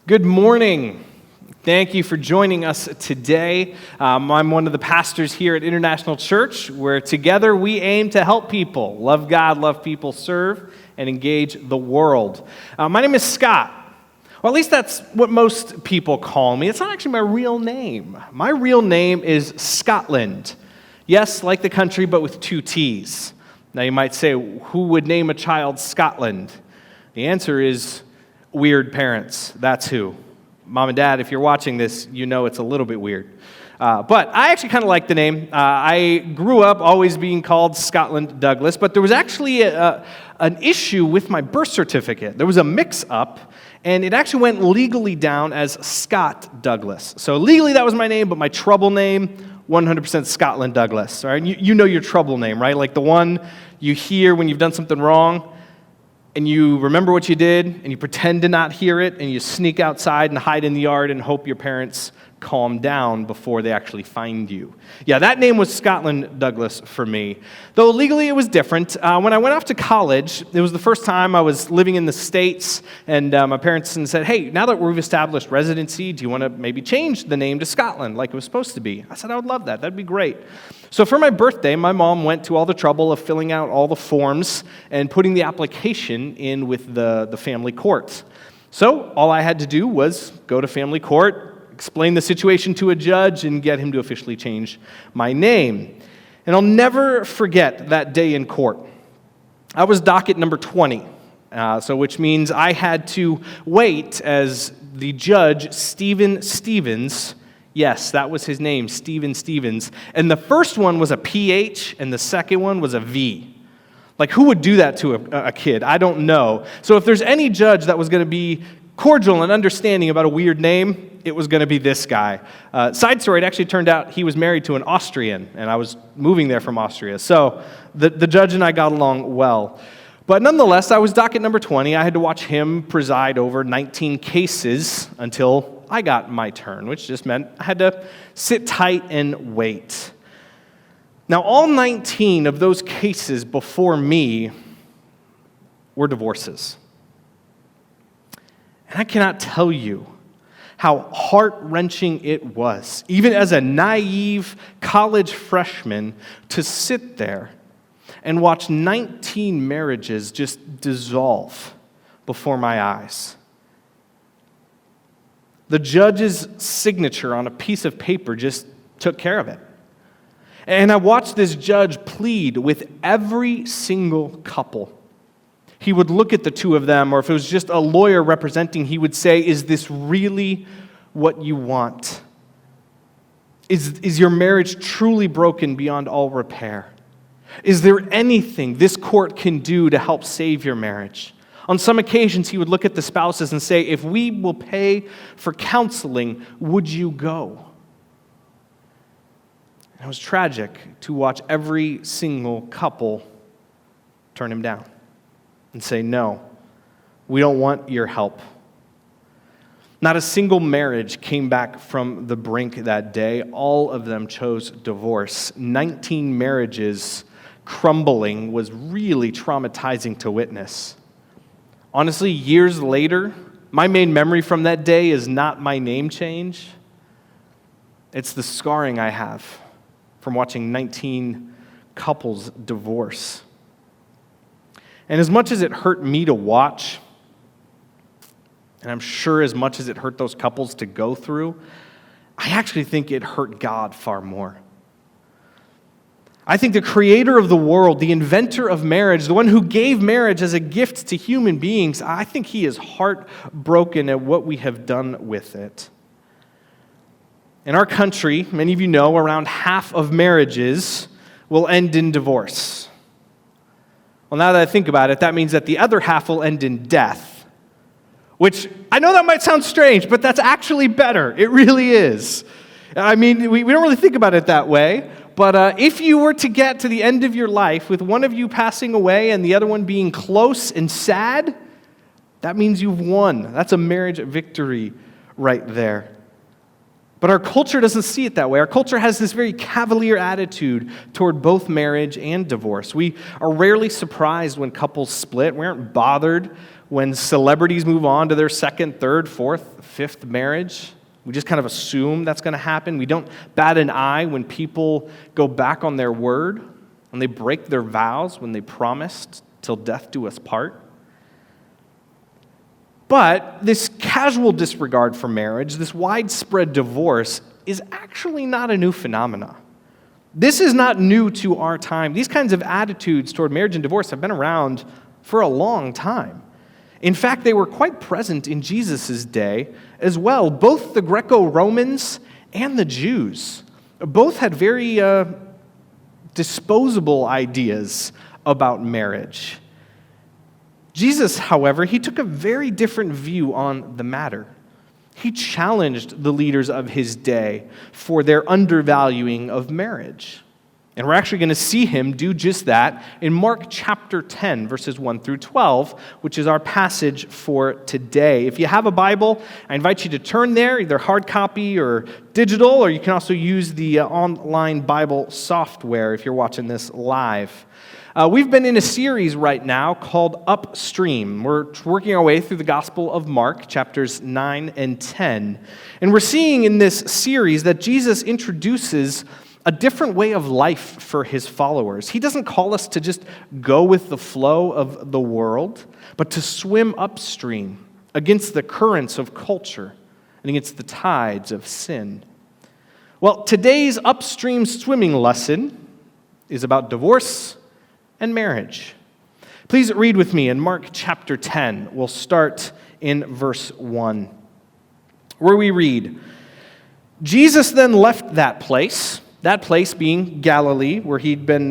Good morning. Thank you for joining us today. I'm one of the pastors here at International Church, where together we aim to help people love God, love people, serve, and engage the world. My name is Scott. Well, at least that's what most people call me. It's not actually my real name. My real name is Scotland. Yes, like the country, but with two T's. Now you might say, who would name a child Scotland? The answer is weird parents. That's who. Mom and Dad, if you're watching this, you know it's a little bit weird. But I actually kind of like the name. I grew up always being called Scotland Douglas, but there was actually an issue with my birth certificate. There was a mix-up, and it actually went legally down as Scott Douglas. So legally that was my name, but my trouble name, 100% Scotland Douglas. All right? You know your trouble name, right? Like the one you hear when you've done something wrong, and you remember what you did, and you pretend to not hear it, and you sneak outside and hide in the yard and hope your parents calm down before they actually find you. Yeah, that name was Scotland Douglas for me. Though legally it was different. When I went off to college, it was the first time I was living in the States, and my parents said, hey, now that we've established residency, do you want to maybe change the name to Scotland like it was supposed to be? I said, I would love that. That'd be great. So for my birthday, my mom went to all the trouble of filling out all the forms and putting the application in with the family court. So all I had to do was go to family court, explain the situation to a judge, and get him to officially change my name. And I'll never forget that day in court. I was docket number 20, which means I had to wait as the judge, Stephen Stevens. Yes, that was his name, Stephen Stevens. And the first one was a PH, and the second one was a V. Like, who would do that to a kid? I don't know. So if there's any judge that was going to be cordial and understanding about a weird name, it was going to be this guy. Side story, it actually turned out he was married to an Austrian, and I was moving there from Austria. So the judge and I got along well. But nonetheless, I was docket number 20. I had to watch him preside over 19 cases until I got my turn, which just meant I had to sit tight and wait. Now, all 19 of those cases before me were divorces. And I cannot tell you how heart-wrenching it was, even as a naive college freshman, to sit there and watch 19 marriages just dissolve before my eyes. The judge's signature on a piece of paper just took care of it. And I watched this judge plead with every single couple. He would look at the two of them, or if it was just a lawyer representing, he would say, is this really what you want? Is your marriage truly broken beyond all repair? Is there anything this court can do to help save your marriage? On some occasions, he would look at the spouses and say, if we will pay for counseling, would you go? And it was tragic to watch every single couple turn him down and say, no, we don't want your help. Not a single marriage came back from the brink that day. All of them chose divorce. 19 marriages crumbling was really traumatizing to witness. Honestly, years later, my main memory from that day is not my name change. It's the scarring I have from watching 19 couples divorce. And as much as it hurt me to watch, and I'm sure as much as it hurt those couples to go through, I actually think it hurt God far more. I think the creator of the world, the inventor of marriage, the one who gave marriage as a gift to human beings, I think he is heartbroken at what we have done with it. In our country, many of you know, around half of marriages will end in divorce. Well, now that I think about it, that means that the other half will end in death, which I know that might sound strange, but that's actually better. It really is. I mean, we don't really think about it that way, but if you were to get to the end of your life with one of you passing away and the other one being close and sad, that means you've won. That's a marriage victory right there. But our culture doesn't see it that way. Our culture has this very cavalier attitude toward both marriage and divorce. We are rarely surprised when couples split. We aren't bothered when celebrities move on to their second, third, fourth, fifth marriage. We just kind of assume that's going to happen. We don't bat an eye when people go back on their word, when they break their vows, when they promised till death do us part. But this casual disregard for marriage, this widespread divorce, is actually not a new phenomenon. This is not new to our time. These kinds of attitudes toward marriage and divorce have been around for a long time. In fact, they were quite present in Jesus' day as well. Both the Greco-Romans and the Jews both had very disposable ideas about marriage. Jesus, however, he took a very different view on the matter. He challenged the leaders of his day for their undervaluing of marriage. And we're actually going to see him do just that in Mark chapter 10, verses 1 through 12, which is our passage for today. If you have a Bible, I invite you to turn there, either hard copy or digital, or you can also use the online Bible software if you're watching this live. We've been in a series right now called Upstream. We're working our way through the Gospel of Mark, chapters 9 and 10. And we're seeing in this series that Jesus introduces a different way of life for his followers. He doesn't call us to just go with the flow of the world, but to swim upstream against the currents of culture and against the tides of sin. Well, today's upstream swimming lesson is about divorce and marriage. Please read with me in Mark chapter 10. We'll start in verse 1, where we read, Jesus then left that place being Galilee, where he'd been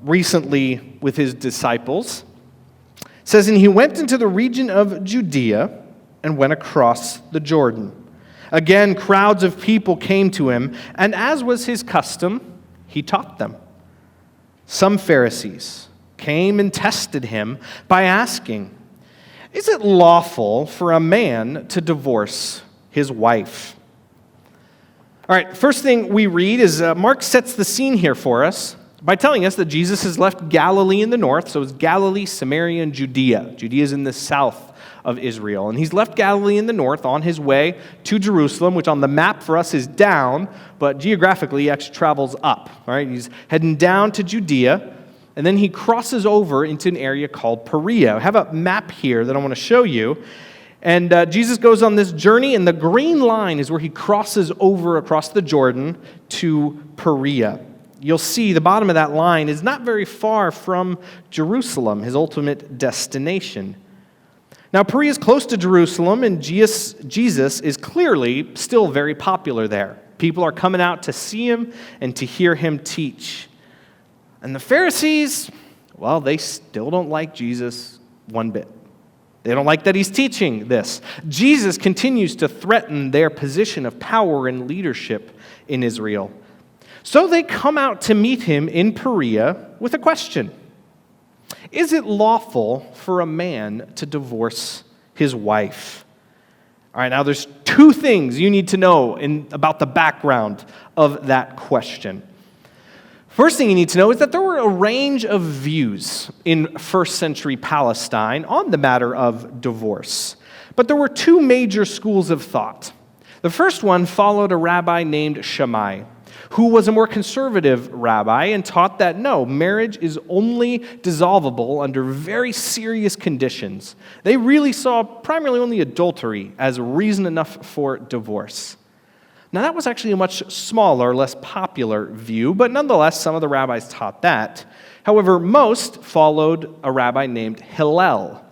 recently with his disciples. It says, and he went into the region of Judea and went across the Jordan. Again, crowds of people came to him, and as was his custom, he taught them. Some Pharisees came and tested him by asking, is it lawful for a man to divorce his wife? All right, first thing we read is Mark sets the scene here for us by telling us that Jesus has left Galilee in the north, so it's Galilee, Samaria, and Judea. Judea is in the south of Israel. And he's left Galilee in the north on his way to Jerusalem, which on the map for us is down, but geographically he actually travels up. All right, he's heading down to Judea, and then he crosses over into an area called Perea. I have a map here that I want to show you. And Jesus goes on this journey, and the green line is where he crosses over across the Jordan to Perea. You'll see the bottom of that line is not very far from Jerusalem, his ultimate destination. Now, Perea is close to Jerusalem, and Jesus is clearly still very popular there. People are coming out to see him and to hear him teach. And the Pharisees, well, they still don't like Jesus one bit. They don't like that he's teaching this. Jesus continues to threaten their position of power and leadership in Israel. So they come out to meet him in Perea with a question. Is it lawful for a man to divorce his wife? All right, now there's two things you need to know about the background of that question. First thing you need to know is that there were a range of views in first century Palestine on the matter of divorce. But there were two major schools of thought. The first one followed a rabbi named Shammai, who was a more conservative rabbi and taught that no, marriage is only dissolvable under very serious conditions. They really saw primarily only adultery as reason enough for divorce. Now, that was actually a much smaller, less popular view, but nonetheless, some of the rabbis taught that. However, most followed a rabbi named Hillel.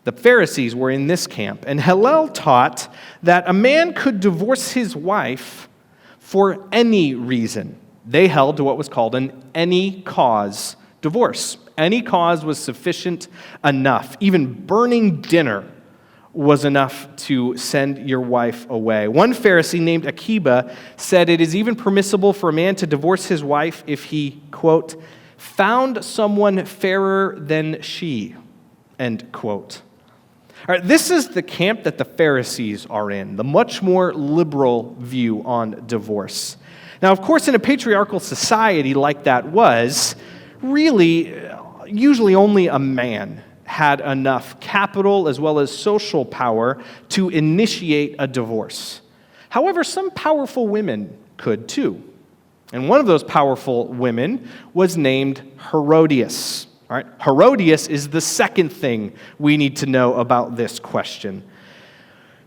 The Pharisees were in this camp, and Hillel taught that a man could divorce his wife for any reason. They held to what was called an any-cause divorce. Any cause was sufficient enough. Even burning dinner was enough to send your wife away. One Pharisee named Akiba said it is even permissible for a man to divorce his wife if he, quote, found someone fairer than she, end quote. All right, this is the camp that the Pharisees are in, the much more liberal view on divorce. Now, of course, in a patriarchal society like that was, really, usually only a man had enough capital as well as social power to initiate a divorce. However, some powerful women could too. And one of those powerful women was named Herodias. All right? Herodias is the second thing we need to know about this question.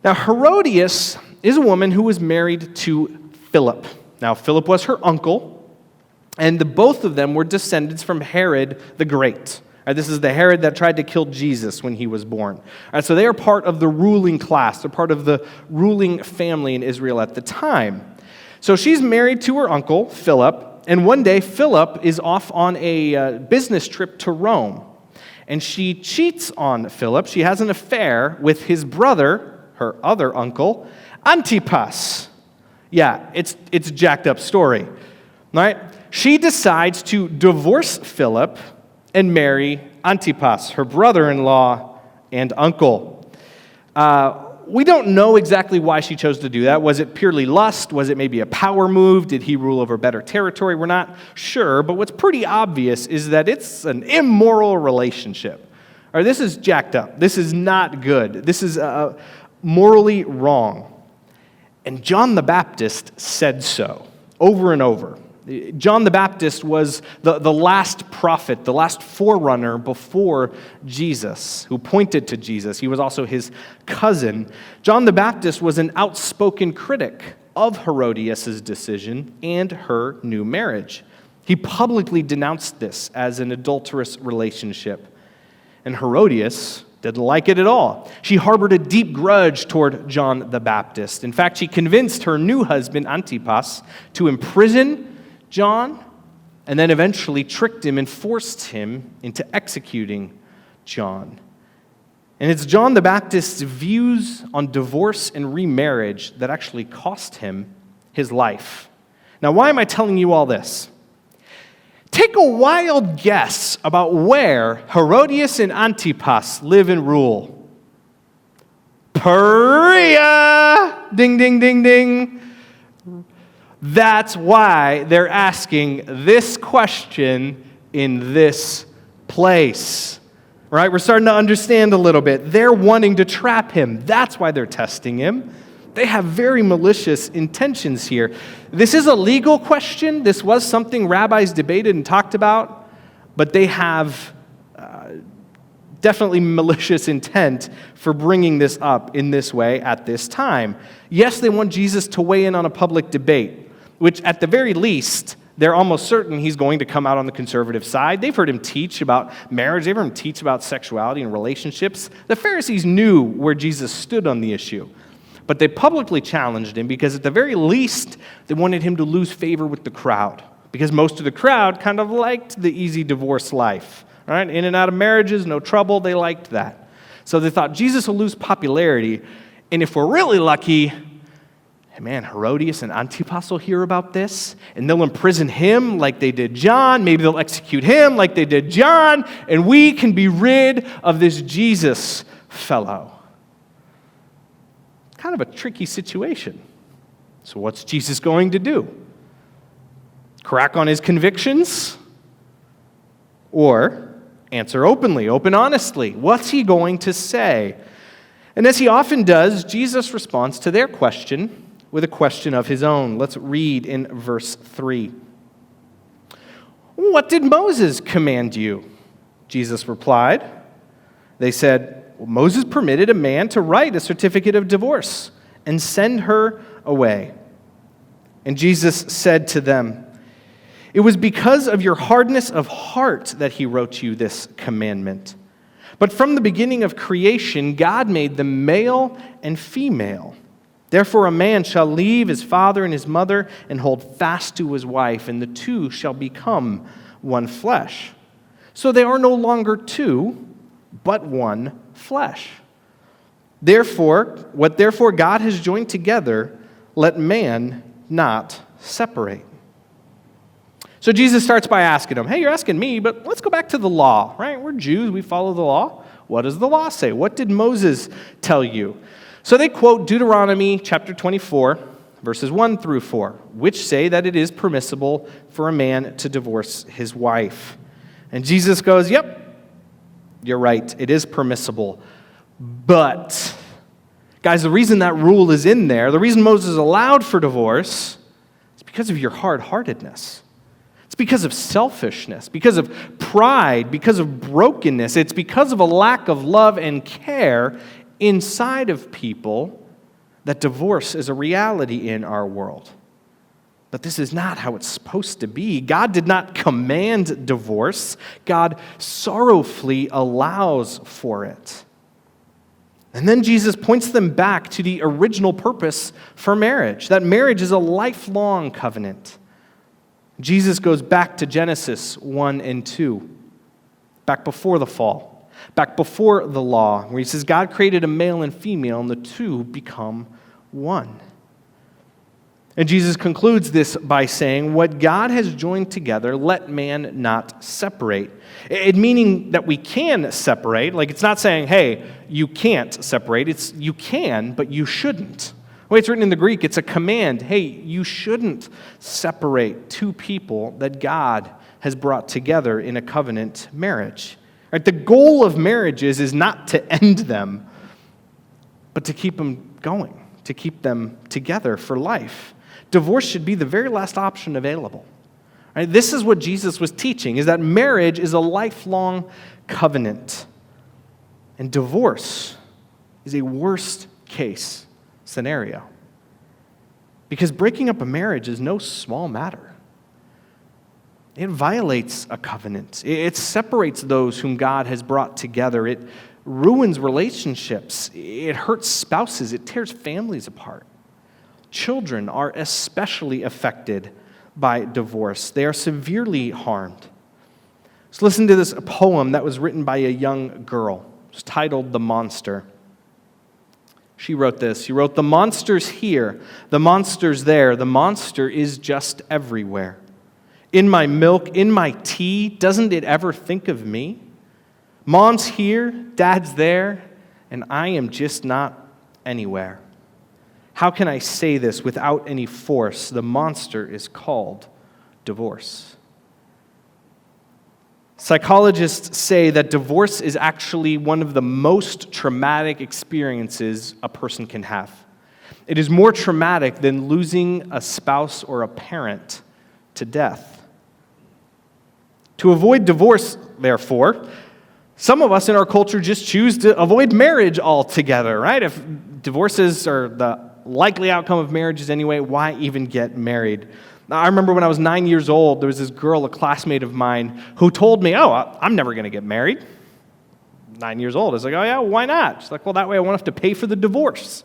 Now, Herodias is a woman who was married to Philip. Now, Philip was her uncle, and both of them were descendants from Herod the Great. All right, this is the Herod that tried to kill Jesus when he was born. All right, so they are part of the ruling class. They're part of the ruling family in Israel at the time. So she's married to her uncle, Philip, and one day Philip is off on a business trip to Rome. And she cheats on Philip. She has an affair with his brother, her other uncle, Antipas. Yeah, it's a jacked up story. Right? She decides to divorce Philip and marry Antipas, her brother-in-law and uncle. We don't know exactly why she chose to do that. Was it purely lust? Was it maybe a power move? Did he rule over better territory? We're not sure, but what's pretty obvious is that it's an immoral relationship. Or this is jacked up. This is not good. This is morally wrong. And John the Baptist said so over and over. John the Baptist was the last prophet, the last forerunner before Jesus, who pointed to Jesus. He was also his cousin. John the Baptist was an outspoken critic of Herodias' decision and her new marriage. He publicly denounced this as an adulterous relationship. And Herodias didn't like it at all. She harbored a deep grudge toward John the Baptist. In fact, she convinced her new husband, Antipas, to imprison John, and then eventually tricked him and forced him into executing John. And it's John the Baptist's views on divorce and remarriage that actually cost him his life. Now, why am I telling you all this? Take a wild guess about where Herodias and Antipas live and rule. Perea! Ding, ding, ding, ding. That's why they're asking this question in this place. Right? We're starting to understand a little bit. They're wanting to trap him. That's why they're testing him. They have very malicious intentions here. This is a legal question. This was something rabbis debated and talked about, but they have definitely malicious intent for bringing this up in this way at this time. Yes, they want Jesus to weigh in on a public debate, which at the very least, they're almost certain he's going to come out on the conservative side. They've heard him teach about marriage. They've heard him teach about sexuality and relationships. The Pharisees knew where Jesus stood on the issue. But they publicly challenged him because at the very least, they wanted him to lose favor with the crowd. Because most of the crowd kind of liked the easy divorce life. Right? In and out of marriages, no trouble, they liked that. So they thought Jesus will lose popularity. And if we're really lucky, man, Herodias and Antipas will hear about this, and they'll imprison him like they did John. Maybe they'll execute him like they did John, and we can be rid of this Jesus fellow. Kind of a tricky situation. So what's Jesus going to do? Crack on his convictions? Or answer openly, open honestly? What's he going to say? And as he often does, Jesus responds to their question with a question of his own. Let's read in verse 3. What did Moses command you? Jesus replied. They said, well, Moses permitted a man to write a certificate of divorce and send her away. And Jesus said to them, it was because of your hardness of heart that he wrote you this commandment. But from the beginning of creation, God made them male and female. Therefore, a man shall leave his father and his mother and hold fast to his wife, and the two shall become one flesh. So they are no longer two, but one flesh. Therefore, what God has joined together, let man not separate. So Jesus starts by asking them, hey, you're asking me, but let's go back to the law, right? We're Jews, we follow the law. What does the law say? What did Moses tell you? So they quote Deuteronomy chapter 24, verses 1 through 4, which say that it is permissible for a man to divorce his wife. And Jesus goes, yep, You're right, it is permissible. But, guys, the reason that rule is in there, the reason Moses allowed for divorce, is because of your hard-heartedness. It's because of selfishness, because of pride, because of brokenness. It's because of a lack of love and care inside of people that divorce is a reality in our world. But this is not how it's supposed to be. God did not command divorce. God sorrowfully allows for it. And then Jesus points them back to the original purpose for marriage, that marriage is a lifelong covenant. Jesus goes back to Genesis 1 and 2, back before the fall, back before the law, where he says God created a male and female, and the two become one. And Jesus concludes this by saying, what God has joined together, let man not separate. It meaning that we can separate. Like, it's not saying, hey, you can't separate. It's you can, but you shouldn't. The way it's written in the Greek, it's a command. Hey, you shouldn't separate two people that God has brought together in a covenant marriage. Right? The goal of marriages is not to end them, but to keep them going, to keep them together for life. Divorce should be the very last option available. Right? This is what Jesus was teaching, is that marriage is a lifelong covenant. And divorce is a worst case scenario. Because breaking up a marriage is no small matter. It violates a covenant. It separates those whom God has brought together. It ruins relationships. It hurts spouses. It tears families apart. Children are especially affected by divorce. They are severely harmed. Let's listen to this poem that was written by a young girl. It's titled The Monster. She wrote this. She wrote, "The monster's here, the monster's there, the monster is just everywhere. In my milk, in my tea, doesn't it ever think of me? Mom's here, Dad's there, and I am just not anywhere. How can I say this without any force? The monster is called divorce." Psychologists say that divorce is actually one of the most traumatic experiences a person can have. It is more traumatic than losing a spouse or a parent to death. To avoid divorce, therefore, some of us in our culture just choose to avoid marriage altogether, right? If divorces are the likely outcome of marriages anyway, why even get married? I remember when I was 9 years old, there was this girl, a classmate of mine, who told me, I'm never going to get married. 9 years old. I was like, oh yeah, why not? She's like, well, that way I won't have to pay for the divorce.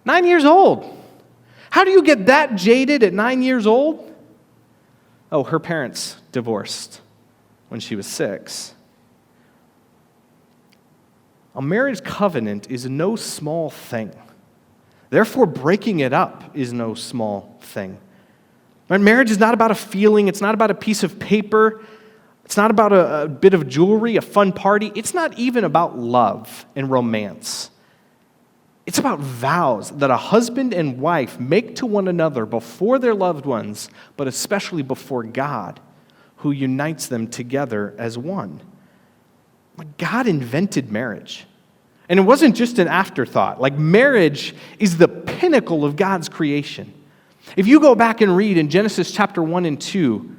9 years old. How do you get that jaded at 9 years old? Oh, her parents divorced when she was 6. A marriage covenant is no small thing. Therefore, breaking it up is no small thing. Right? Marriage is not about a feeling. It's not about a piece of paper. It's not about a bit of jewelry, a fun party. It's not even about love and romance. It's about vows that a husband and wife make to one another before their loved ones, but especially before God, who unites them together as one. God invented marriage. And it wasn't just an afterthought. Like, marriage is the pinnacle of God's creation. If you go back and read in Genesis chapter 1 and 2,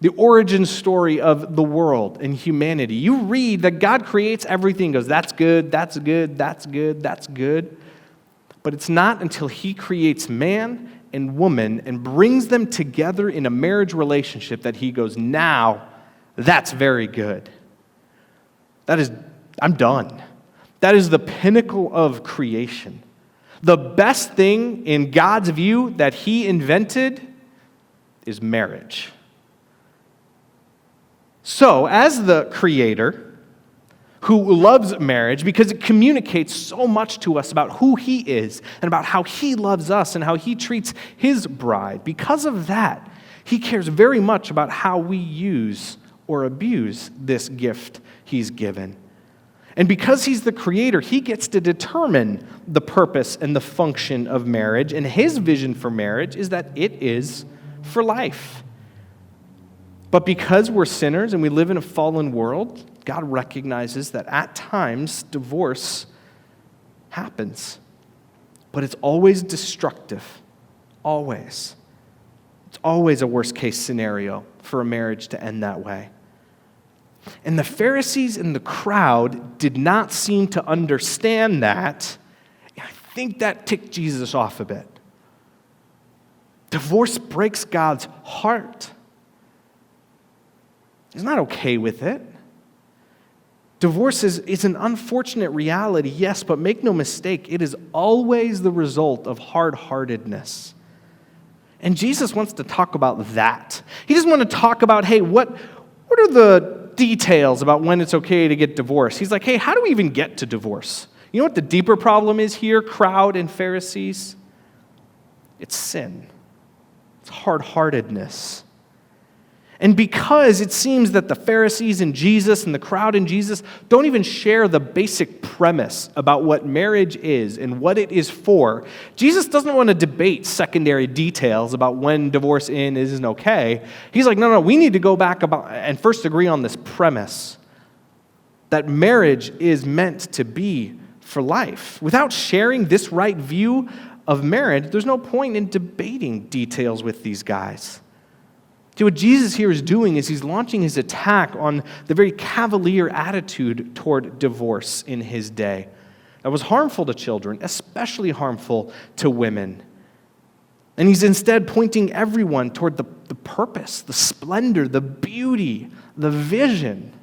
the origin story of the world and humanity, you read that God creates everything, goes, that's good, that's good, that's good, that's good. But it's not until he creates man and woman and brings them together in a marriage relationship that he goes, now, that's very good. I'm done. That is the pinnacle of creation. The best thing in God's view that he invented is marriage. So, as the creator who loves marriage because it communicates so much to us about who he is and about how he loves us and how he treats his bride, because of that, he cares very much about how we use or abuse this gift he's given. And because he's the creator, he gets to determine the purpose and the function of marriage. And his vision for marriage is that it is for life. But because we're sinners and we live in a fallen world, God recognizes that at times divorce happens, but it's always destructive. Always. It's always a worst-case scenario for a marriage to end that way. And the Pharisees in the crowd did not seem to understand that. And I think that ticked Jesus off a bit. Divorce breaks God's heart. He's not okay with it. Divorce is an unfortunate reality, yes, but make no mistake, it is always the result of hard-heartedness. And Jesus wants to talk about that. He doesn't want to talk about, hey, what are the details about when it's okay to get divorced? He's like, hey, how do we even get to divorce? You know what the deeper problem is here, crowd and Pharisees? It's sin. It's hard-heartedness. And because it seems that the Pharisees and Jesus and the crowd and Jesus don't even share the basic premise about what marriage is and what it is for, Jesus doesn't want to debate secondary details about when divorce isn't okay. He's like, no, we need to go back and first agree on this premise that marriage is meant to be for life. Without sharing this right view of marriage, there's no point in debating details with these guys. See, what Jesus here is doing is he's launching his attack on the very cavalier attitude toward divorce in his day. That was harmful to children, especially harmful to women. And he's instead pointing everyone toward the purpose, the splendor, the beauty, the vision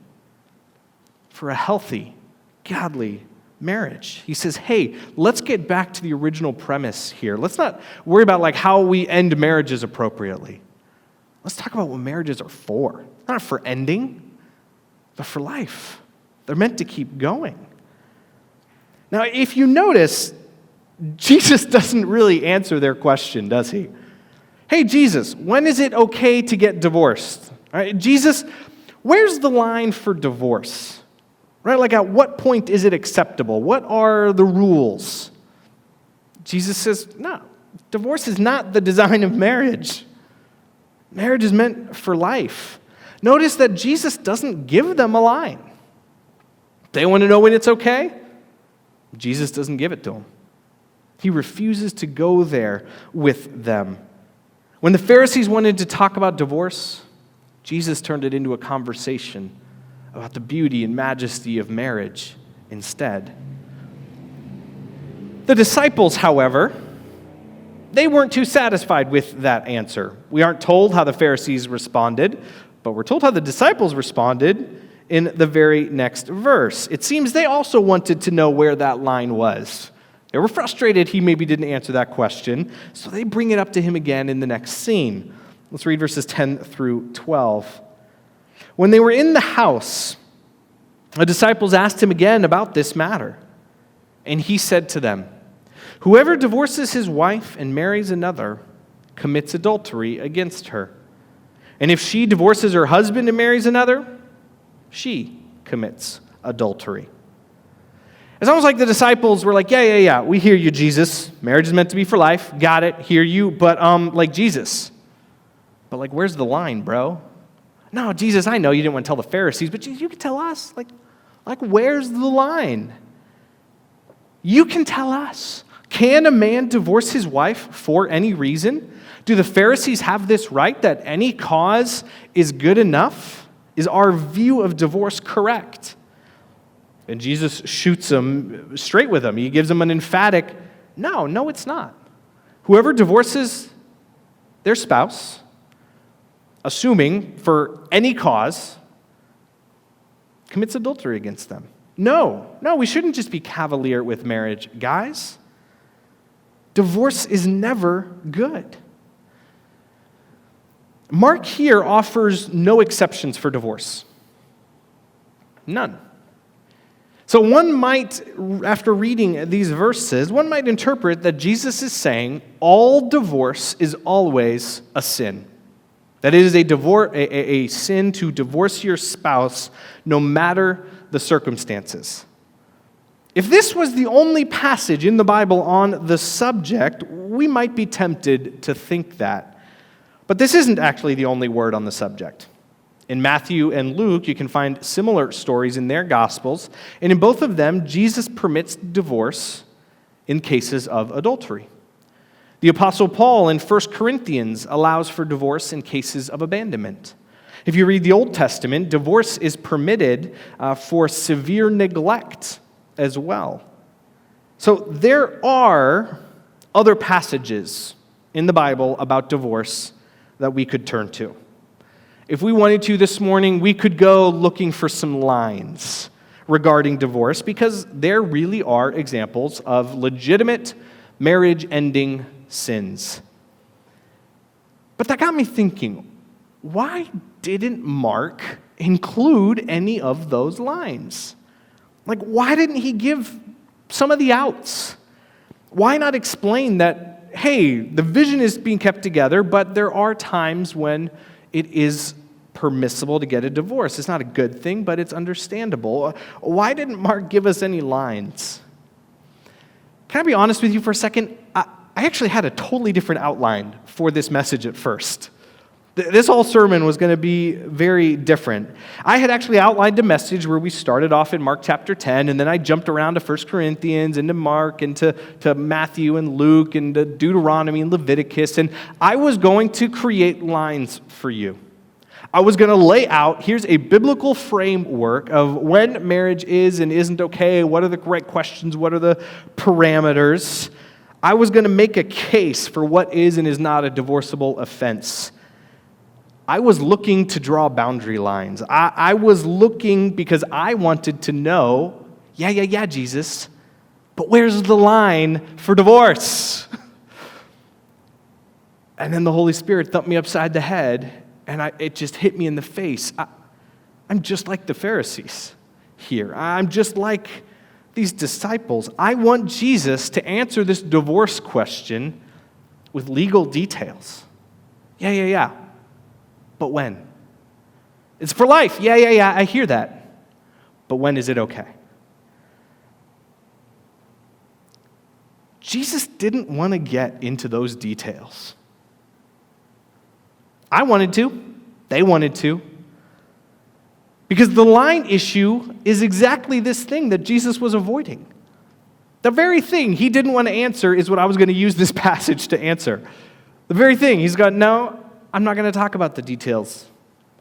for a healthy, godly marriage. He says, hey, let's get back to the original premise here. Let's not worry about how we end marriages appropriately. Let's talk about what marriages are for. Not for ending, but for life. They're meant to keep going. Now, if you notice, Jesus doesn't really answer their question, does he? Hey, Jesus, when is it okay to get divorced? All right, Jesus, where's the line for divorce? Right? At what point is it acceptable? What are the rules? Jesus says, no, divorce is not the design of marriage. Marriage is meant for life. Notice that Jesus doesn't give them a line. They want to know when it's okay. Jesus doesn't give it to them. He refuses to go there with them. When the Pharisees wanted to talk about divorce, Jesus turned it into a conversation about the beauty and majesty of marriage instead. The disciples, however, they weren't too satisfied with that answer. We aren't told how the Pharisees responded, but we're told how the disciples responded in the very next verse. It seems they also wanted to know where that line was. They were frustrated he maybe didn't answer that question, so they bring it up to him again in the next scene. Let's read verses 10 through 12. When they were in the house, the disciples asked him again about this matter, and he said to them, whoever divorces his wife and marries another commits adultery against her. And if she divorces her husband and marries another, she commits adultery. It's almost like the disciples were like, yeah, we hear you, Jesus. Marriage is meant to be for life. Got it, hear you. But, Jesus. But, where's the line, bro? No, Jesus, I know you didn't want to tell the Pharisees, but you can tell us. Where's the line? You can tell us. Can a man divorce his wife for any reason? Do the Pharisees have this right that any cause is good enough? Is our view of divorce correct? And Jesus shoots them straight with them. He gives them an emphatic, no, it's not. Whoever divorces their spouse, assuming for any cause, commits adultery against them. No, we shouldn't just be cavalier with marriage, guys. Divorce is never good. Mark here offers no exceptions for divorce. None. So one might, after reading these verses, one might interpret that Jesus is saying all divorce is always a sin. That it is a sin to divorce your spouse no matter the circumstances. If this was the only passage in the Bible on the subject, we might be tempted to think that. But this isn't actually the only word on the subject. In Matthew and Luke, you can find similar stories in their Gospels, and in both of them, Jesus permits divorce in cases of adultery. The Apostle Paul in 1 Corinthians allows for divorce in cases of abandonment. If you read the Old Testament, divorce is permitted for severe neglect as well. So there are other passages in the Bible about divorce that we could turn to. If we wanted to this morning, we could go looking for some lines regarding divorce because there really are examples of legitimate marriage-ending sins. But that got me thinking, why didn't Mark include any of those lines? Like, why didn't he give some of the outs? Why not explain that, hey, the vision is being kept together, but there are times when it is permissible to get a divorce. It's not a good thing, but it's understandable. Why didn't Mark give us any lines? Can I be honest with you for a second? I actually had a totally different outline for this message at first. This whole sermon was going to be very different. I had actually outlined a message where we started off in Mark chapter 10, and then I jumped around to 1 Corinthians, into Mark, and to Matthew and Luke, and to Deuteronomy and Leviticus, and I was going to create lines for you. I was going to lay out, here's a biblical framework of when marriage is and isn't okay, what are the right questions, what are the parameters. I was going to make a case for what is and is not a divorceable offense. I was looking to draw boundary lines. I was looking because I wanted to know, yeah, Jesus, but where's the line for divorce? And then the Holy Spirit thumped me upside the head, and it just hit me in the face. I'm just like the Pharisees here. I'm just like these disciples. I want Jesus to answer this divorce question with legal details. Yeah. But when? It's for life. Yeah, I hear that. But when is it okay? Jesus didn't want to get into those details. I wanted to. They wanted to. Because the line issue is exactly this thing that Jesus was avoiding. The very thing he didn't want to answer is what I was going to use this passage to answer. The very thing. He's got, no, I'm not going to talk about the details.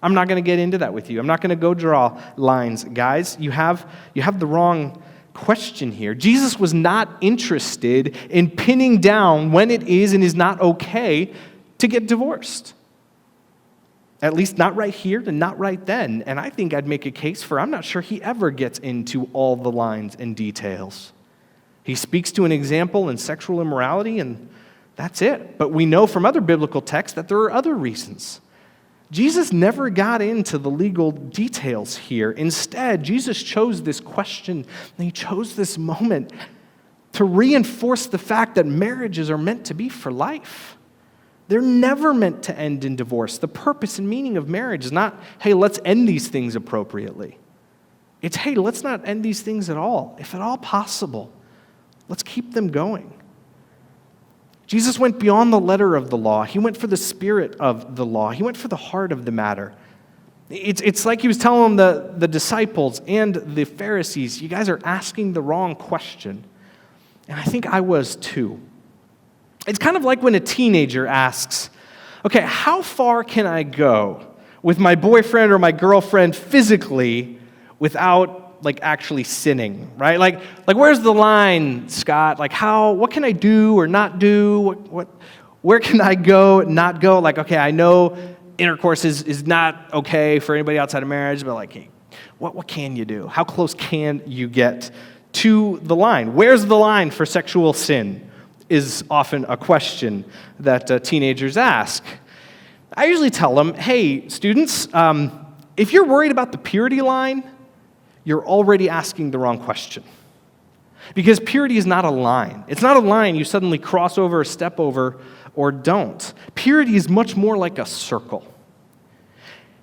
I'm not going to get into that with you. I'm not going to go draw lines. Guys, you have the wrong question here. Jesus was not interested in pinning down when it is and is not okay to get divorced. At least not right here and not right then. And I think I'd make a case for I'm not sure he ever gets into all the lines and details. He speaks to an example in sexual immorality, and that's it. But we know from other biblical texts that there are other reasons. Jesus never got into the legal details here. Instead, Jesus chose this question, and he chose this moment to reinforce the fact that marriages are meant to be for life. They're never meant to end in divorce. The purpose and meaning of marriage is not, hey, let's end these things appropriately. It's, hey, let's not end these things at all. If at all possible, let's keep them going. Jesus went beyond the letter of the law. He went for the spirit of the law. He went for the heart of the matter. It's like he was telling the disciples and the Pharisees, you guys are asking the wrong question. And I think I was too. It's kind of like when a teenager asks, okay, how far can I go with my boyfriend or my girlfriend physically without actually sinning, right? Like where's the line, Scott? What can I do or not do? Where can I go, not go? Okay, I know intercourse is not okay for anybody outside of marriage, but hey, what can you do? How close can you get to the line? Where's the line for sexual sin is often a question that teenagers ask. I usually tell them, hey, students, if you're worried about the purity line, you're already asking the wrong question. Because purity is not a line. It's not a line you suddenly cross over or step over or don't. Purity is much more like a circle.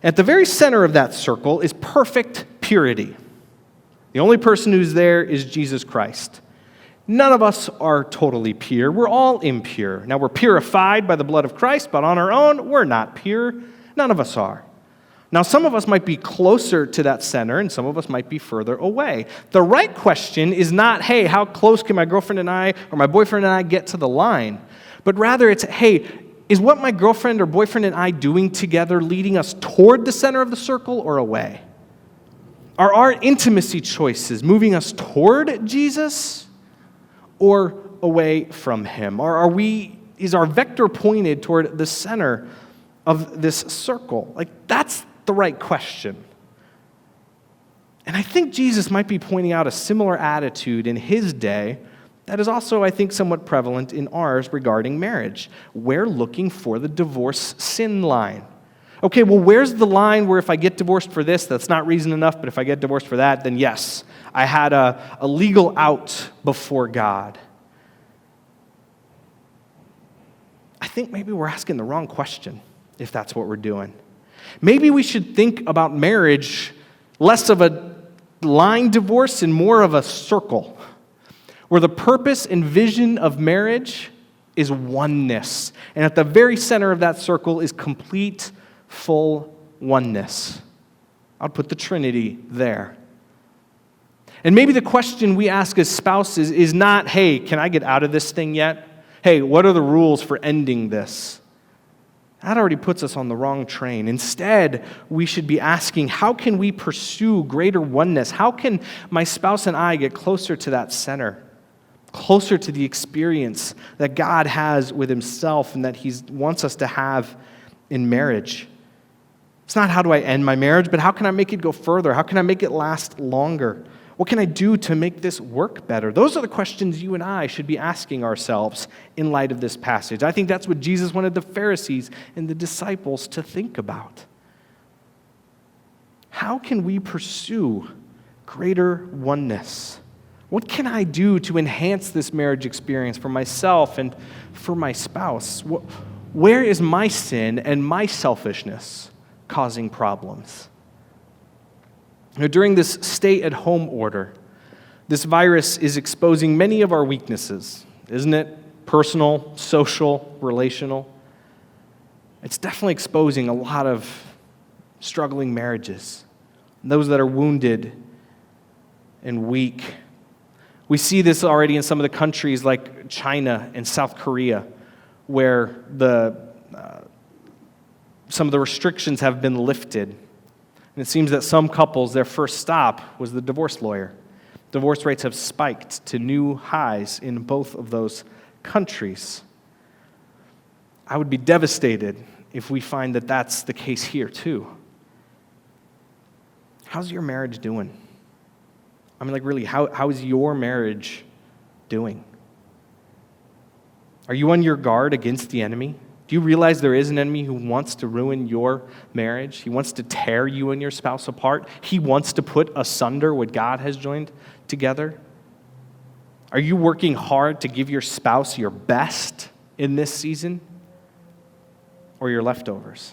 At the very center of that circle is perfect purity. The only person who's there is Jesus Christ. None of us are totally pure. We're all impure. Now, we're purified by the blood of Christ, but on our own, we're not pure. None of us are. Now, some of us might be closer to that center, and some of us might be further away. The right question is not, hey, how close can my girlfriend and I or my boyfriend and I get to the line? But rather it's, hey, is what my girlfriend or boyfriend and I doing together leading us toward the center of the circle or away? Are our intimacy choices moving us toward Jesus or away from him? Or is our vector pointed toward the center of this circle? Like, that's the right question. And I think Jesus might be pointing out a similar attitude in his day that is also, I think, somewhat prevalent in ours regarding marriage. We're looking for the divorce sin line. Okay, well, where's the line where if I get divorced for this, that's not reason enough, but if I get divorced for that, then yes, I had a legal out before God. I think maybe we're asking the wrong question if that's what we're doing. Maybe we should think about marriage less of a line divorce and more of a circle, where the purpose and vision of marriage is oneness. And at the very center of that circle is complete, full oneness. I'll put the Trinity there. And maybe the question we ask as spouses is not, hey, can I get out of this thing yet? Hey, what are the rules for ending this? That already puts us on the wrong train. Instead, we should be asking, how can we pursue greater oneness? How can my spouse and I get closer to that center? Closer to the experience that God has with himself and that he wants us to have in marriage. It's not how do I end my marriage, but how can I make it go further? How can I make it last longer? What can I do to make this work better? Those are the questions you and I should be asking ourselves in light of this passage. I think that's what Jesus wanted the Pharisees and the disciples to think about. How can we pursue greater oneness? What can I do to enhance this marriage experience for myself and for my spouse? Where is my sin and my selfishness causing problems? During this stay-at-home order, this virus is exposing many of our weaknesses, isn't it? Personal, social, relational. It's definitely exposing a lot of struggling marriages, those that are wounded and weak. We see this already in some of the countries like China and South Korea, where some of the restrictions have been lifted. And it seems that some couples, their first stop was the divorce lawyer. Divorce rates have spiked to new highs in both of those countries. I would be devastated if we find that that's the case here too. How's your marriage doing? I mean, like really, how is your marriage doing? Are you on your guard against the enemy? Do you realize there is an enemy who wants to ruin your marriage? He wants to tear you and your spouse apart. He wants to put asunder what God has joined together. Are you working hard to give your spouse your best in this season or your leftovers?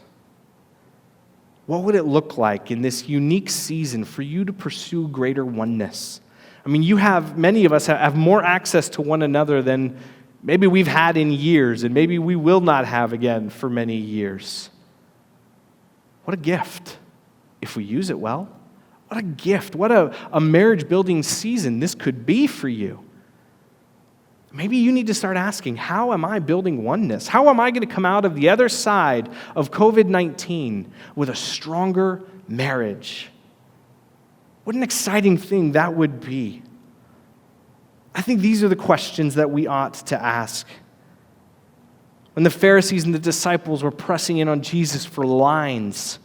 What would it look like in this unique season for you to pursue greater oneness? I mean, many of us have more access to one another than maybe we've had in years, and maybe we will not have again for many years. What a gift if we use it well. What a gift. What a marriage-building season this could be for you. Maybe you need to start asking, how am I building oneness? How am I going to come out of the other side of COVID-19 with a stronger marriage? What an exciting thing that would be. I think these are the questions that we ought to ask. When the Pharisees and the disciples were pressing in on Jesus for lines,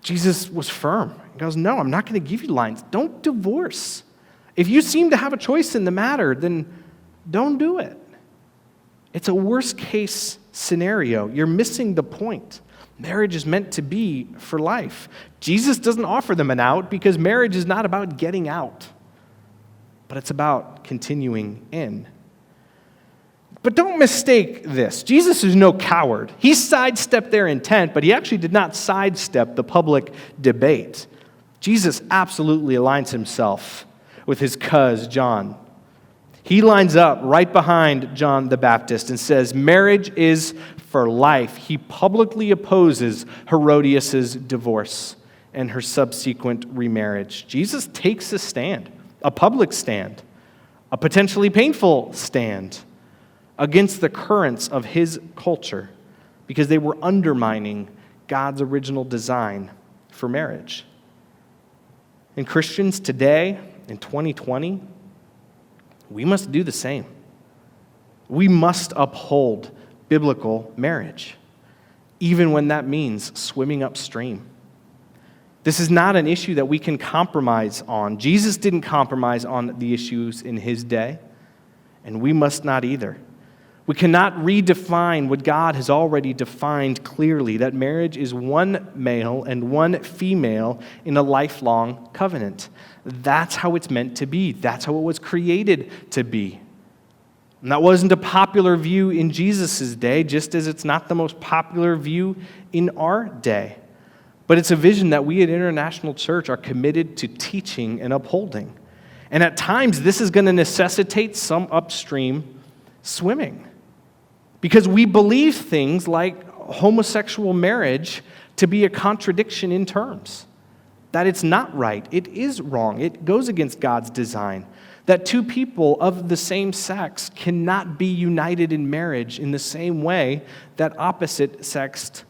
Jesus was firm. He goes, no, I'm not going to give you lines. Don't divorce. If you seem to have a choice in the matter, then don't do it. It's a worst-case scenario. You're missing the point. Marriage is meant to be for life. Jesus doesn't offer them an out because marriage is not about getting out, but it's about continuing in. But don't mistake this. Jesus is no coward. He sidestepped their intent, but he actually did not sidestep the public debate. Jesus absolutely aligns himself with his cuz, John. He lines up right behind John the Baptist and says, marriage is for life, he publicly opposes Herodias' divorce and her subsequent remarriage. Jesus takes a stand, a public stand, a potentially painful stand against the currents of his culture because they were undermining God's original design for marriage. And Christians today, in 2020, we must do the same. We must uphold biblical marriage, even when that means swimming upstream. This is not an issue that we can compromise on. Jesus didn't compromise on the issues in his day, and we must not either. We cannot redefine what God has already defined clearly, that marriage is one male and one female in a lifelong covenant. That's how it's meant to be. That's how it was created to be. And that wasn't a popular view in Jesus' day, just as it's not the most popular view in our day. But it's a vision that we at International Church are committed to teaching and upholding. And at times, this is going to necessitate some upstream swimming. Because we believe things like homosexual marriage to be a contradiction in terms. That it's not right. It is wrong. It goes against God's design. That two people of the same sex cannot be united in marriage in the same way that opposite-sexed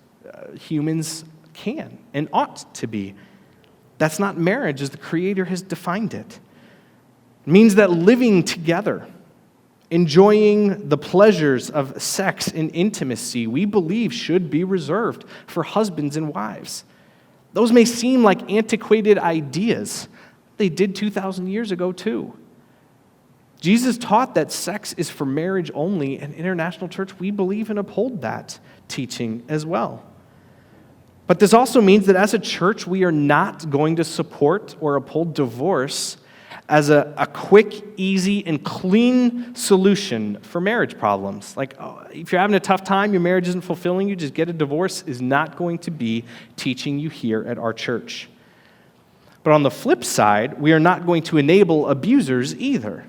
humans can and ought to be. That's not marriage as the Creator has defined it. It means that living together, enjoying the pleasures of sex and intimacy, we believe should be reserved for husbands and wives. Those may seem like antiquated ideas. They did 2,000 years ago too. Jesus taught that sex is for marriage only, and International Church, we believe and uphold that teaching as well. But this also means that as a church, we are not going to support or uphold divorce as a quick, easy, and clean solution for marriage problems. Like, if you're having a tough time, your marriage isn't fulfilling you, just get a divorce is not going to be teaching you here at our church. But on the flip side, we are not going to enable abusers either,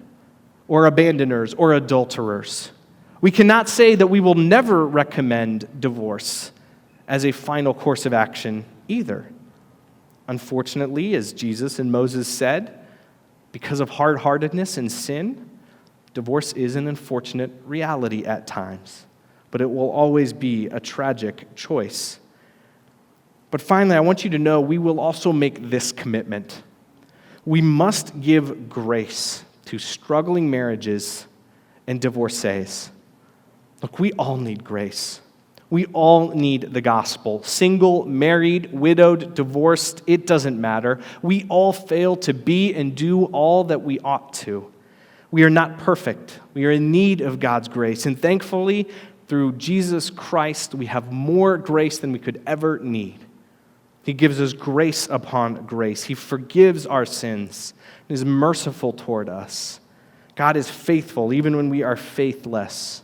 or abandoners, or adulterers. We cannot say that we will never recommend divorce as a final course of action either. Unfortunately, as Jesus and Moses said, because of hard-heartedness and sin, divorce is an unfortunate reality at times, but it will always be a tragic choice. But finally, I want you to know we will also make this commitment. We must give grace to struggling marriages and divorcees. Look, we all need grace. We all need the gospel. Single, married, widowed, divorced, it doesn't matter. We all fail to be and do all that we ought to. We are not perfect. We are in need of God's grace. And thankfully, through Jesus Christ, we have more grace than we could ever need. He gives us grace upon grace. He forgives our sins and is merciful toward us. God is faithful even when we are faithless.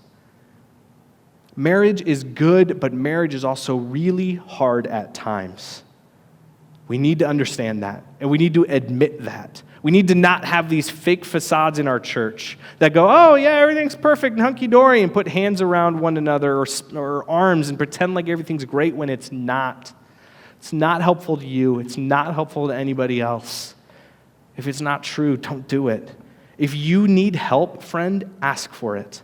Marriage is good, but marriage is also really hard at times. We need to understand that, and we need to admit that. We need to not have these fake facades in our church that go, oh, yeah, everything's perfect and hunky-dory, and put hands around one another or arms and pretend like everything's great when it's not. It's not helpful to you. It's not helpful to anybody else. If it's not true, don't do it. If you need help, friend, ask for it.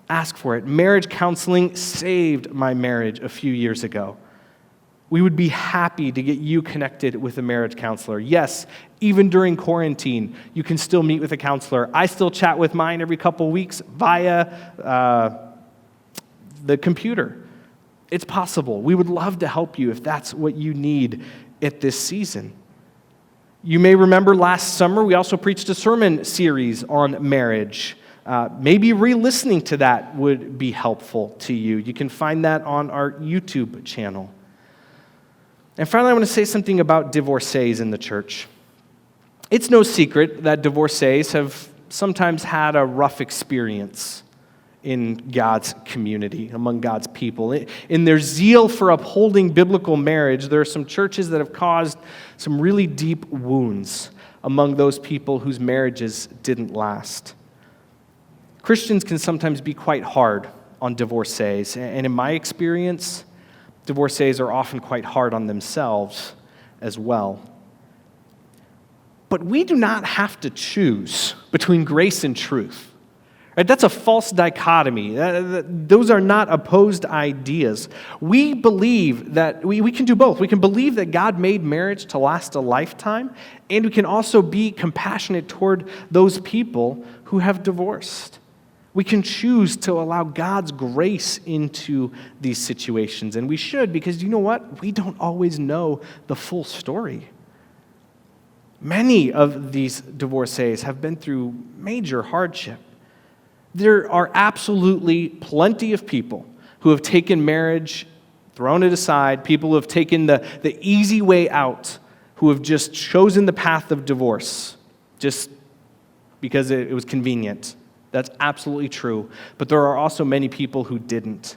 Ask for it. Marriage counseling saved my marriage a few years ago. We would be happy to get you connected with a marriage counselor. Yes, even during quarantine, you can still meet with a counselor. I still chat with mine every couple weeks via the computer. It's possible. We would love to help you if that's what you need at this season. You may remember last summer, we also preached a sermon series on marriage. Maybe re-listening to that would be helpful to you. You can find that on our YouTube channel. And finally, I want to say something about divorcees in the church. It's no secret that divorcees have sometimes had a rough experience in God's community, among God's people. In their zeal for upholding biblical marriage, there are some churches that have caused some really deep wounds among those people whose marriages didn't last. Christians can sometimes be quite hard on divorcees. And in my experience, divorcees are often quite hard on themselves as well. But we do not have to choose between grace and truth. Right? That's a false dichotomy. Those are not opposed ideas. We believe that we can do both. We can believe that God made marriage to last a lifetime, and we can also be compassionate toward those people who have divorced. We can choose to allow God's grace into these situations, and we should, because you know what? We don't always know the full story. Many of these divorcees have been through major hardship. There are absolutely plenty of people who have taken marriage, thrown it aside, people who have taken the easy way out, who have just chosen the path of divorce just because it was convenient. That's absolutely true. But there are also many people who didn't.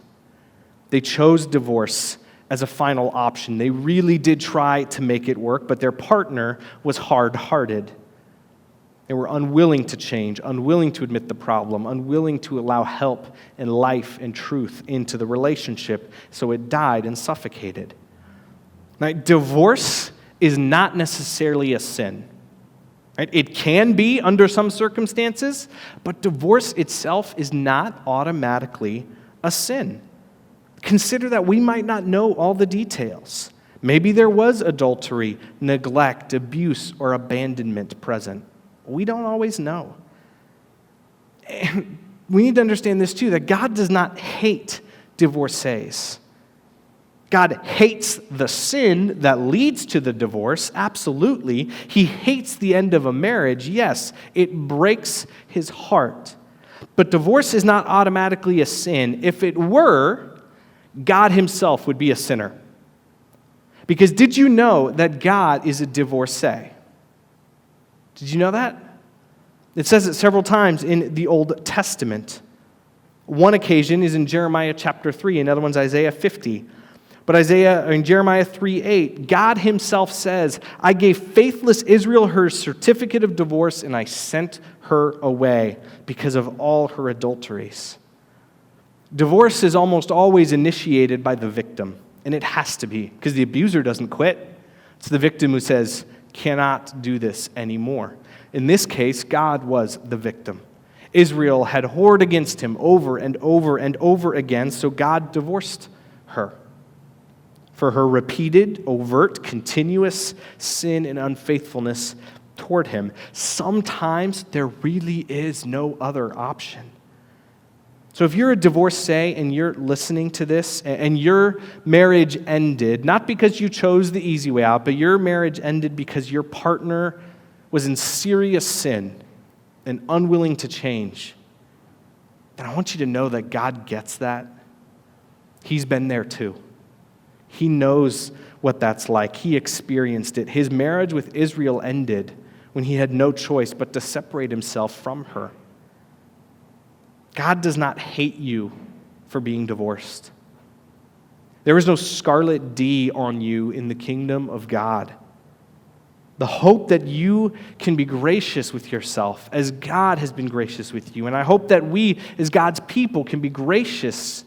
They chose divorce as a final option. They really did try to make it work, but their partner was hard-hearted. They were unwilling to change, unwilling to admit the problem, unwilling to allow help and life and truth into the relationship, so it died and suffocated. Now, divorce is not necessarily a sin. Right? It can be under some circumstances, but divorce itself is not automatically a sin. Consider that we might not know all the details. Maybe there was adultery, neglect, abuse, or abandonment present. We don't always know. And we need to understand this too, that God does not hate divorcees. God hates the sin that leads to the divorce, absolutely. He hates the end of a marriage, yes. It breaks his heart. But divorce is not automatically a sin. If it were, God himself would be a sinner. Because did you know that God is a divorcee? Did you know that? It says it several times in the Old Testament. One occasion is in Jeremiah chapter 3, another one's Isaiah 50. But in Jeremiah 3:8, God himself says, I gave faithless Israel her certificate of divorce, and I sent her away because of all her adulteries. Divorce is almost always initiated by the victim, and it has to be, because the abuser doesn't quit. It's the victim who says, cannot do this anymore. In this case, God was the victim. Israel had whored against him over and over and over again, so God divorced her for her repeated, overt, continuous sin and unfaithfulness toward him. Sometimes there really is no other option. So if you're a divorcee and you're listening to this and your marriage ended, not because you chose the easy way out, but your marriage ended because your partner was in serious sin and unwilling to change, then I want you to know that God gets that. He's been there too. He knows what that's like. He experienced it. His marriage with Israel ended when he had no choice but to separate himself from her. God does not hate you for being divorced. There is no scarlet D on you in the kingdom of God. The hope that you can be gracious with yourself as God has been gracious with you. And I hope that we, as God's people, can be gracious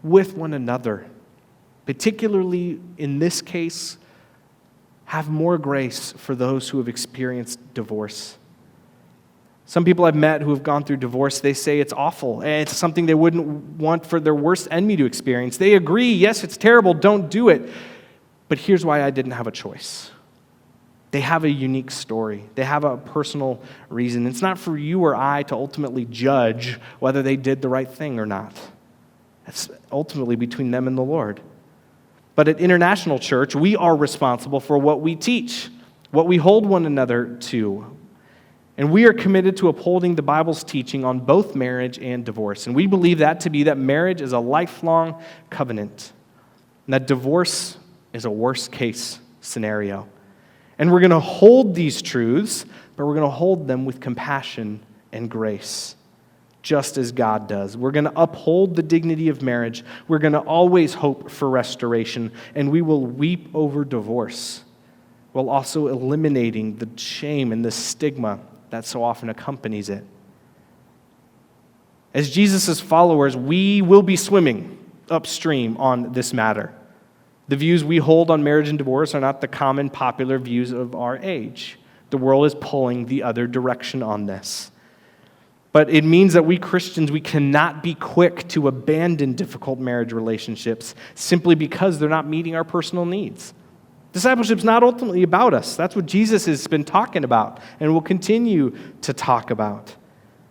with one another. Particularly in this case, have more grace for those who have experienced divorce. Some people I've met who have gone through divorce, they say it's awful, and it's something they wouldn't want for their worst enemy to experience. They agree, yes, it's terrible, don't do it. But here's why I didn't have a choice. They have a unique story. They have a personal reason. It's not for you or I to ultimately judge whether they did the right thing or not. It's ultimately between them and the Lord. But at International Church, we are responsible for what we teach, what we hold one another to. And we are committed to upholding the Bible's teaching on both marriage and divorce. And we believe that to be that marriage is a lifelong covenant, and that divorce is a worst-case scenario. And we're going to hold these truths, but we're going to hold them with compassion and grace, just as God does. We're going to uphold the dignity of marriage. We're going to always hope for restoration, and we will weep over divorce, while also eliminating the shame and the stigma that so often accompanies it. As Jesus' followers, we will be swimming upstream on this matter. The views we hold on marriage and divorce are not the common popular views of our age. The world is pulling the other direction on this. But it means that we Christians, we cannot be quick to abandon difficult marriage relationships simply because they're not meeting our personal needs. Discipleship's not ultimately about us. That's what Jesus has been talking about and will continue to talk about.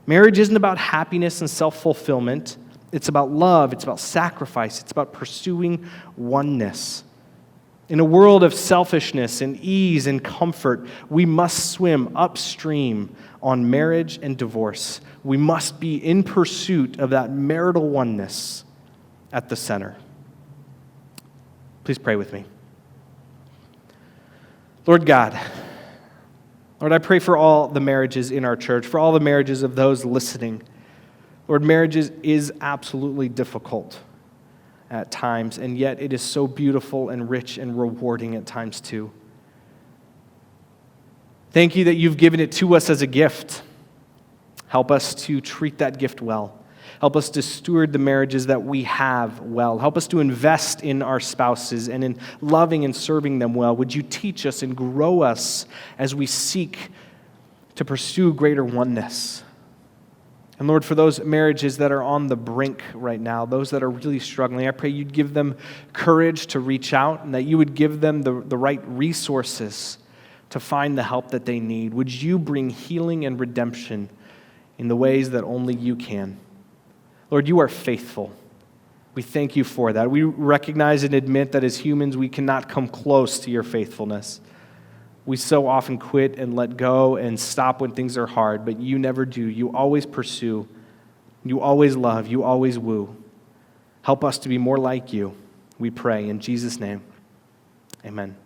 Marriage isn't about happiness and self-fulfillment. It's about love. It's about sacrifice. It's about pursuing oneness. In a world of selfishness and ease and comfort, we must swim upstream on marriage and divorce. We must be in pursuit of that marital oneness at the center. Please pray with me. Lord God, Lord, I pray for all the marriages in our church, for all the marriages of those listening. Lord, marriage is absolutely difficult at times, and yet it is so beautiful and rich and rewarding at times too. Thank you that you've given it to us as a gift. Help us to treat that gift well. Help us to steward the marriages that we have well. Help us to invest in our spouses and in loving and serving them well. Would you teach us and grow us as we seek to pursue greater oneness? And Lord, for those marriages that are on the brink right now, those that are really struggling, I pray you'd give them courage to reach out and that you would give them the right resources to find the help that they need. Would you bring healing and redemption in the ways that only you can? Lord, you are faithful. We thank you for that. We recognize and admit that as humans, we cannot come close to your faithfulness. We so often quit and let go and stop when things are hard, but you never do. You always pursue. You always love. You always woo. Help us to be more like you, we pray. In Jesus' name, amen.